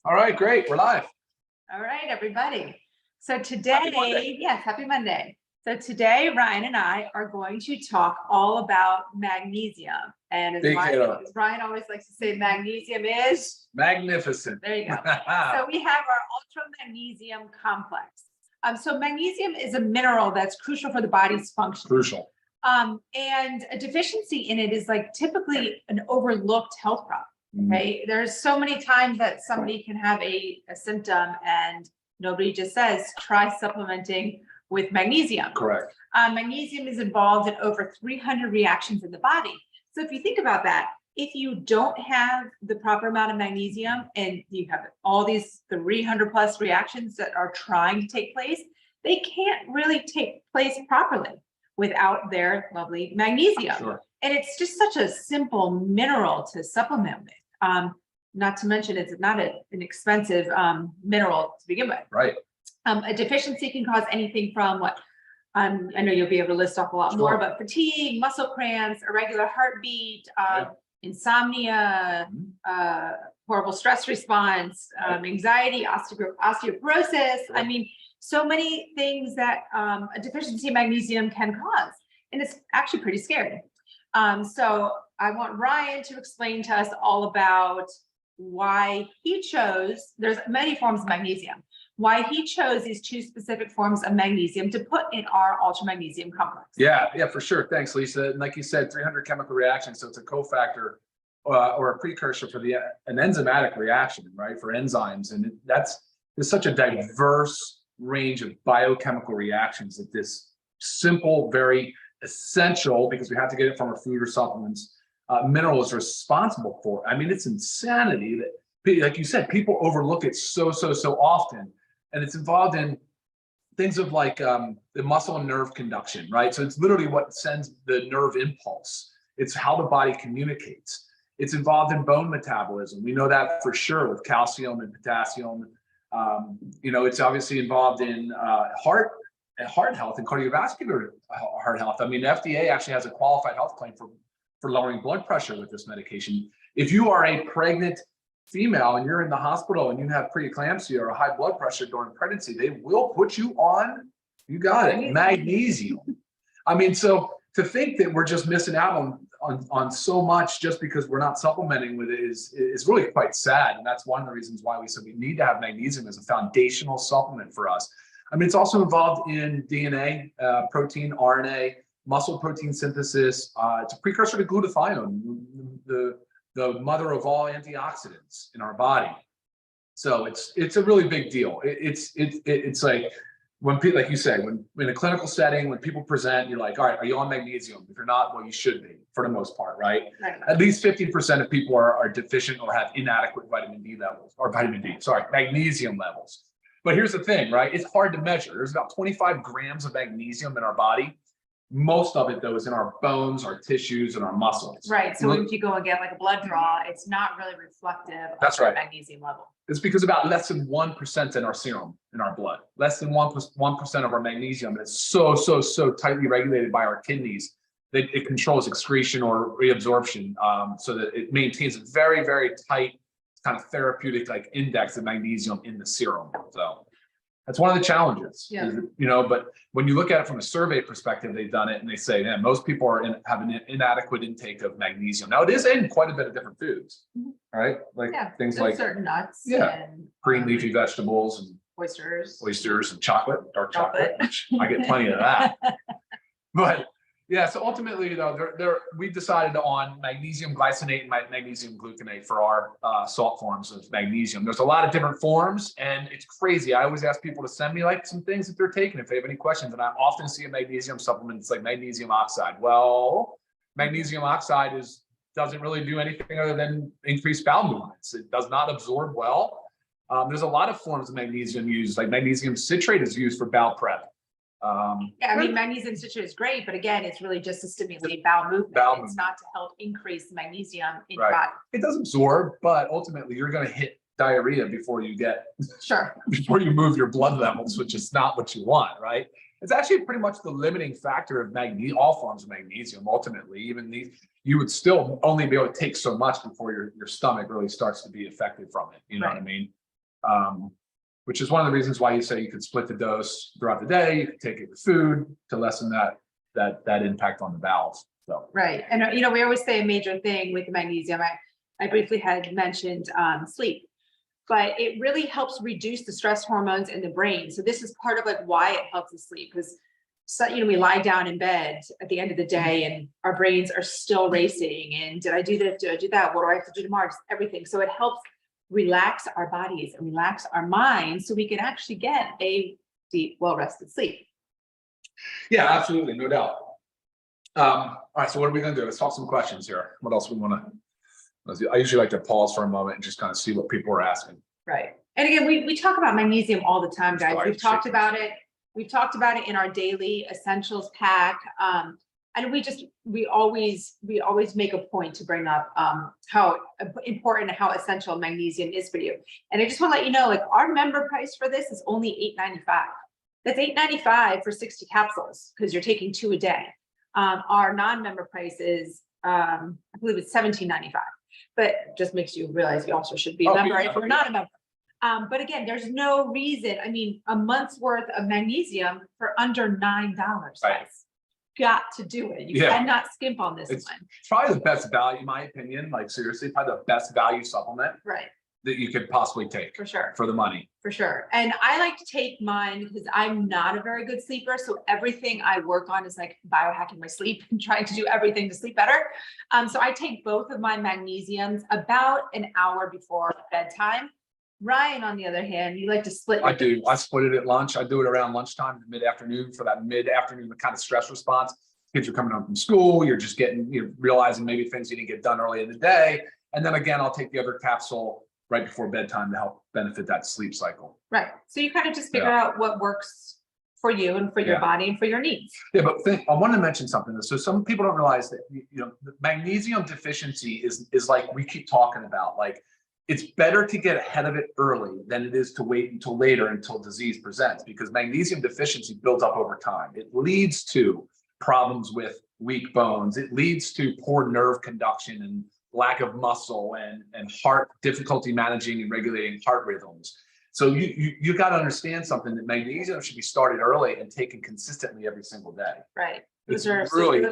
All right, great. We're live. All right, everybody. So today, yes, happy Monday. So today, Ryan and I are going to talk all about magnesium. And as Ryan always likes to say, magnesium is magnificent. There you go. So we have our ultra magnesium complex. So magnesium is a mineral that's crucial for the body's function. Crucial. And a deficiency in it is like typically an overlooked health problem. Okay, there's so many times that somebody can have a symptom and nobody just says, try supplementing with magnesium. Correct. Magnesium is involved in over 300 reactions in the body. So if you think about that, if you don't have the proper amount of magnesium and you have all these 300 plus reactions that are trying to take place, they can't really take place properly without their lovely magnesium. Sure. And it's just such a simple mineral to supplement with. Not to mention it's not an expensive mineral to begin with. Right. A deficiency can cause anything from what I know you'll be able to list off a lot more, but fatigue, muscle cramps, irregular heartbeat, insomnia, horrible stress response, anxiety, osteoporosis. I mean, so many things that a deficiency in magnesium can cause, and it's actually pretty scary. So I want Ryan to explain to us all about why he chose, there's many forms of magnesium, why he chose these two specific forms of magnesium to put in our ultra magnesium complex. Yeah, for sure. Thanks, Lisa. And like you said, 300 chemical reactions. So it's a cofactor or a precursor for an enzymatic reaction, right? For enzymes. And there's such a diverse range of biochemical reactions that this simple, very essential, because we have to get it from our food or supplements, mineral is responsible for. I mean, it's insanity that, like you said, people overlook it so often. And it's involved in things of like the muscle and nerve conduction, right? So it's literally what sends the nerve impulse. It's how the body communicates. It's involved in bone metabolism. We know that for sure with calcium and potassium. It's obviously involved in heart health and cardiovascular heart health. I mean, the FDA actually has a qualified health claim for lowering blood pressure with this medication. If you are a pregnant female and you're in the hospital and you have preeclampsia or high blood pressure during pregnancy, they will put you on, you got it, magnesium. I mean, so to think that we're just missing out on so much just because we're not supplementing with it is really quite sad. And that's one of the reasons why we said we need to have magnesium as a foundational supplement for us. I mean, it's also involved in DNA, protein, RNA, muscle protein synthesis. It's a precursor to glutathione, the mother of all antioxidants in our body. So it's a really big deal. It's like when people, like you say, when in a clinical setting, when people present, you're like, all right, are you on magnesium? If you're not, well, you should be for the most part, right? At least 50% of people are deficient or have inadequate magnesium levels. But here's the thing, right? It's hard to measure. There's about 25 grams of magnesium in our body. Most of it, though, is in our bones, our tissues, and our muscles. Right. So if you go and get like a blood draw, it's not really reflective of the magnesium level. It's because about less than 1% in our serum, in our blood. Less than 1% of our magnesium. And it's so tightly regulated by our kidneys that it controls excretion or reabsorption, so that it maintains a very, very tight kind of therapeutic like index of magnesium in the serum. So that's one of the challenges, but when you look at it from a survey perspective, they've done it and they say, man, most people have an inadequate intake of magnesium. Now it is in quite a bit of different foods, right? Like things like certain nuts, and green leafy vegetables and oysters and chocolate, dark chocolate, which I get plenty of that. But yeah, so ultimately, though, we decided on magnesium glycinate and magnesium gluconate for our salt forms of magnesium. There's a lot of different forms, and it's crazy. I always ask people to send me like some things that they're taking if they have any questions, and I often see a magnesium supplement. It's like magnesium oxide. Well, magnesium oxide doesn't really do anything other than increase bowel movements. It does not absorb well. There's a lot of forms of magnesium used, like magnesium citrate is used for bowel prep. I mean, magnesium citrate is great, but again, it's really just to stimulate bowel movement. It's not to help increase magnesium in your body. It does absorb, but ultimately you're going to hit diarrhea before you before you move your blood levels, which is not what you want, right? It's actually pretty much the limiting factor of all forms of magnesium. Ultimately, even you would still only be able to take so much before your stomach really starts to be affected from it. You know what I mean? which is one of the reasons why you say you could split the dose throughout the day. You could take it with food to lessen that impact on the bowels. So right. And we always say a major thing with the magnesium. I briefly had mentioned sleep, but it really helps reduce the stress hormones in the brain. So this is part of like why it helps us sleep, because we lie down in bed at the end of the day and our brains are still racing. And did I do this? Did I do that? What do I have to do tomorrow? Just everything. So it helps relax our bodies and relax our minds so we can actually get a deep, well-rested sleep. Yeah, absolutely. No doubt. All right. So what are we going to do? Let's talk some questions here. What else we want to, I usually like to pause for a moment and just kind of see what people are asking. Right. And again, we talk about magnesium all the time, guys. We've talked about it. We've talked about it in our daily essentials pack. And we always make a point to bring up how important and how essential magnesium is for you. And I just want to let you know, like, our member price for this is only $8.95. That's $8.95 for 60 capsules because you're taking 2 a day. Our non-member price is, I believe it's $17.95, but just makes you realize you also should be a member if you're not a member. But again, there's no reason. I mean, a month's worth of magnesium for under $9. Right. Got to do it. You cannot skimp on this one. It's probably the best value, in my opinion. Like, seriously, probably the best value supplement that you could possibly take for sure for the money. For sure. And I like to take mine because I'm not a very good sleeper. So everything I work on is like biohacking my sleep and trying to do everything to sleep better. So I take both of my magnesiums about an hour before bedtime. Ryan, on the other hand, you like to split. I do. I split it at lunch. I do it around lunchtime, mid-afternoon, for that mid-afternoon kind of stress response. Kids are coming home from school. You're just realizing maybe things you didn't get done early in the day. And then again, I'll take the other capsule right before bedtime to help benefit that sleep cycle. Right. So you kind of just figure out what works for you and for your body and for your needs. Yeah, but I want to mention something. So some people don't realize that, the magnesium deficiency is like we keep talking about, like, it's better to get ahead of it early than it is to wait until later, until disease presents, because magnesium deficiency builds up over time. It leads to problems with weak bones. It leads to poor nerve conduction and lack of muscle and heart difficulty managing and regulating heart rhythms. So you got to understand something, that magnesium should be started early and taken consistently every single day. Right. Those are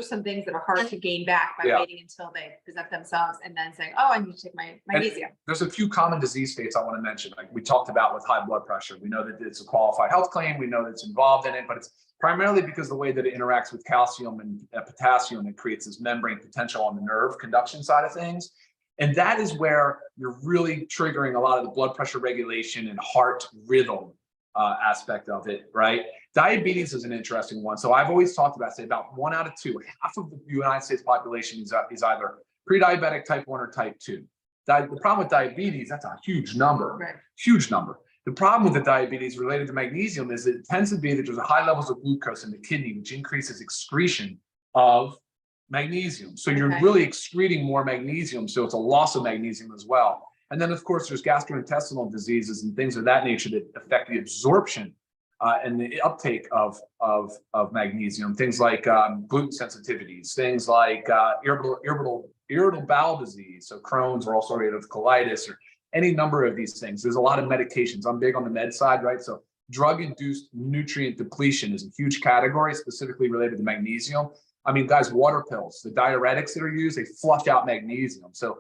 some things that are hard to gain back by waiting until they present themselves and then saying, oh, I need to take my magnesium. And there's a few common disease states I want to mention. Like we talked about with high blood pressure. We know that it's a qualified health claim. We know that it's involved in it, but it's primarily because the way that it interacts with calcium and potassium, it creates this membrane potential on the nerve conduction side of things. And that is where you're really triggering a lot of the blood pressure regulation and heart rhythm aspect of it, right? Diabetes is an interesting one. So I've always talked about, say, about 1 out of 2, half of the United States population is either pre-diabetic type 1 or type 2. The problem with diabetes, that's a huge number, huge number. The problem with the diabetes related to magnesium is it tends to be that there's a high levels of glucose in the kidney, which increases excretion of magnesium. So you're really excreting more magnesium. So it's a loss of magnesium as well. And then, of course, there's gastrointestinal diseases and things of that nature that affect the absorption and the uptake of magnesium. Things like gluten sensitivities, things like irritable bowel disease, so Crohn's or ulcerative colitis, or any number of these things. There's a lot of medications. I'm big on the med side, right? So drug-induced nutrient depletion is a huge category, specifically related to magnesium. I mean, guys, water pills, the diuretics that are used, they flush out magnesium. So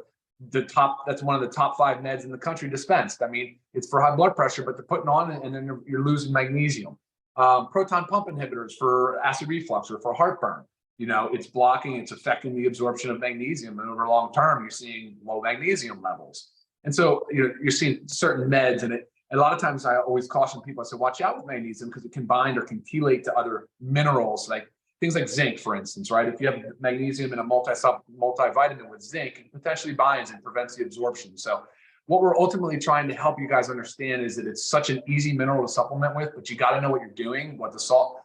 that's one of the top 5 meds in the country dispensed. I mean, it's for high blood pressure, but they're putting on it and then you're losing magnesium. Proton pump inhibitors for acid reflux or for heartburn. It's affecting the absorption of magnesium, and over long term, you're seeing low magnesium levels. And so you're seeing certain meds, and a lot of times I always caution people. I say, watch out with magnesium because it can bind or can chelate to other minerals, like things like zinc, for instance, right? If you have magnesium in a multivitamin with zinc, it potentially binds and prevents the absorption. So what we're ultimately trying to help you guys understand is that it's such an easy mineral to supplement with, but you got to know what you're doing, what salt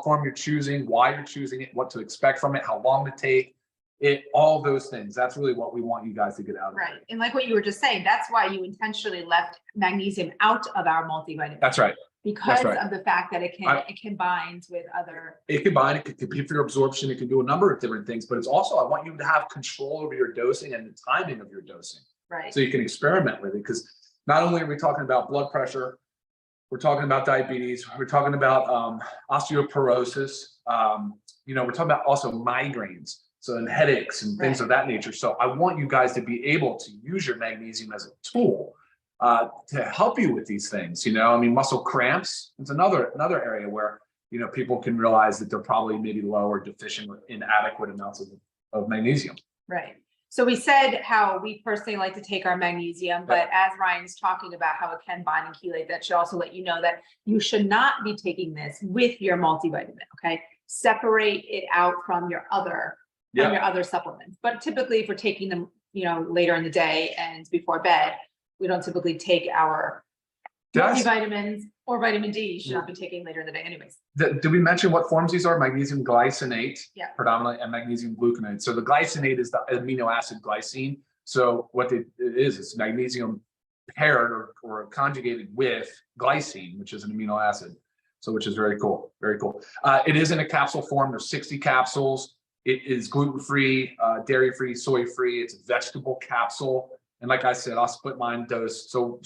form you're choosing, why you're choosing it, what to expect from it, how long to take it, all those things. That's really what we want you guys to get out of it. Right. And like what you were just saying, that's why you intentionally left magnesium out of our multivitamin. That's right. Because of the fact that it can bind with other. It can bind, it can compete for your absorption, it can do a number of different things, but it's also, I want you to have control over your dosing and the timing of your dosing. Right. So you can experiment with it, because not only are we talking about blood pressure, we're talking about diabetes, we're talking about osteoporosis, you know, we're talking about also migraines, so and headaches and things of that nature. So I want you guys to be able to use your magnesium as a tool to help you with these things. You know, I mean, muscle cramps, it's another area where, you know, people can realize that they're probably maybe low or deficient with inadequate amounts of magnesium. Right. So we said how we personally like to take our magnesium, but as Ryan's talking about how it can bind and chelate, that should also let you know that you should not be taking this with your multivitamin. Okay. Separate it out from your other supplements. But typically if we're taking them, you know, later in the day and before bed, we don't typically take our multivitamins or vitamin D. You should not be taking later in the day anyways. Did we mention what forms these are? Magnesium glycinate, predominantly, and magnesium gluconate. So the glycinate is the amino acid glycine. So what it is, it's magnesium paired or conjugated with glycine, which is an amino acid. So which is very cool, very cool. It is in a capsule form. There's 60 capsules. It is gluten-free, dairy-free, soy-free. It's a vegetable capsule. And like I said, I'll split mine dose. So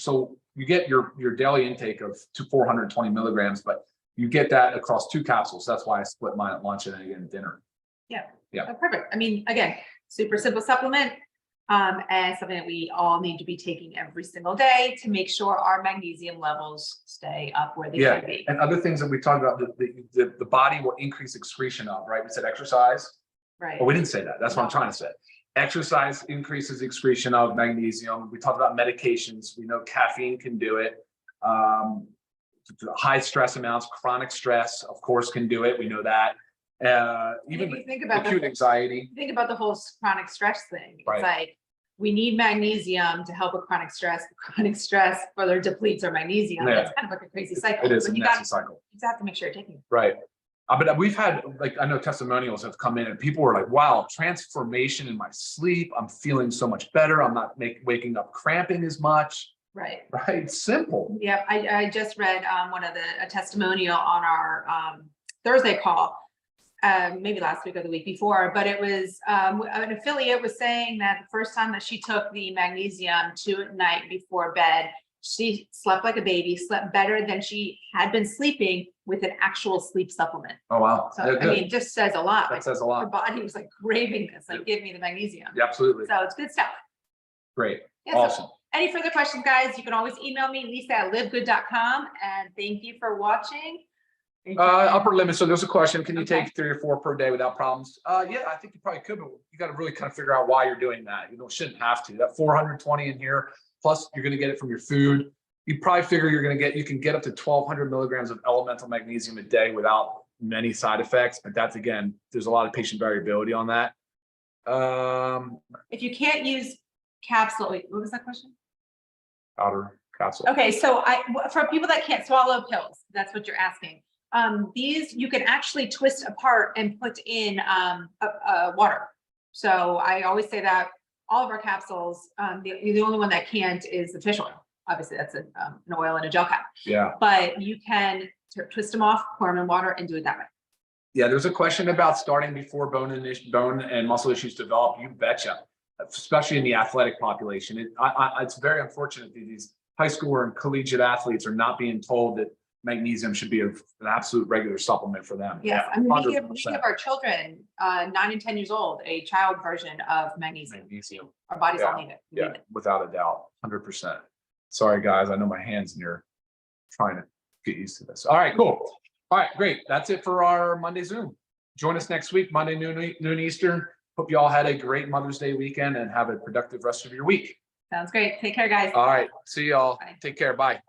you get your daily intake of 420 milligrams, but you get that across 2 capsules. That's why I split mine at lunch and then again at dinner. Yeah. Yeah. Oh, perfect. I mean, again, super simple supplement, and something that we all need to be taking every single day to make sure our magnesium levels stay up where they should be. And other things that we talked about, the body will increase excretion of, right? We said exercise. Right. Oh, we didn't say that. That's what I'm trying to say. Exercise increases excretion of magnesium. We talked about medications. We know caffeine can do it. High stress amounts, chronic stress, of course, can do it. We know that. Even if you think about acute anxiety. Think about the whole chronic stress thing. It's Right. like we need magnesium to help with chronic stress. Chronic stress further depletes our magnesium. Yeah. It's kind of like a crazy cycle. It is a But nasty cycle. you have to make sure you're taking it. Right. But we've had, like, I know testimonials have come in and people were like, wow, transformation in my sleep. I'm feeling so much better. I'm not waking up cramping as much. Right. Right. Simple. Yeah. I just read one of a testimonial on our Thursday call, maybe last week or the week before, but it was an affiliate was saying that the first time that she took the magnesium at night before bed, she slept like a baby, slept better than she had been sleeping with an actual sleep supplement. Oh, wow. So, I mean, it just says a lot. That says a lot. Her body was like craving this, like, give me the magnesium. Yeah, absolutely. So it's good stuff. Great. Yeah, Awesome. So any further questions, guys, you can always email me, Lisa@livegood.com. And thank you for watching. Upper limit. So there's a question. Can you take 3 or 4 per day without problems? Yeah, I think you probably could, but you got to really kind of figure out why you're doing that. You shouldn't have to. That 420 in here, plus you're going to get it from your food. You probably figure you can get up to 1,200 milligrams of elemental magnesium a day without many side effects. But that's, again, there's a lot of patient variability on that. If you can't use capsule, wait, what was that question? Powder capsule. Okay, so for people that can't swallow pills, that's what you're asking. These you can actually twist apart and put in water. So I always say that all of our capsules, the only one that can't is the fish oil. Obviously, that's an oil in a gel cap. Yeah. But you can twist them off, pour them in water, and do it that way. Yeah, there's a question about starting before bone and muscle issues develop. You betcha, especially in the athletic population. It's very unfortunate that these high school and collegiate athletes are not being told that magnesium should be an absolute regular supplement for them. Yes, I mean, we give 100%. our children 9 and 10 years old a child version of magnesium. Our bodies all need it. We need it. Without a doubt, 100%. Sorry, guys. I know my hands and you're trying to get used to this. All right, cool. All right, great. That's it for our Monday Zoom. Join us next week, Monday, noon Eastern. Hope you all had a great Mother's Day weekend and have a productive rest of your week. Sounds great. Take care, guys. All right. See y'all. Bye. Take care. Bye.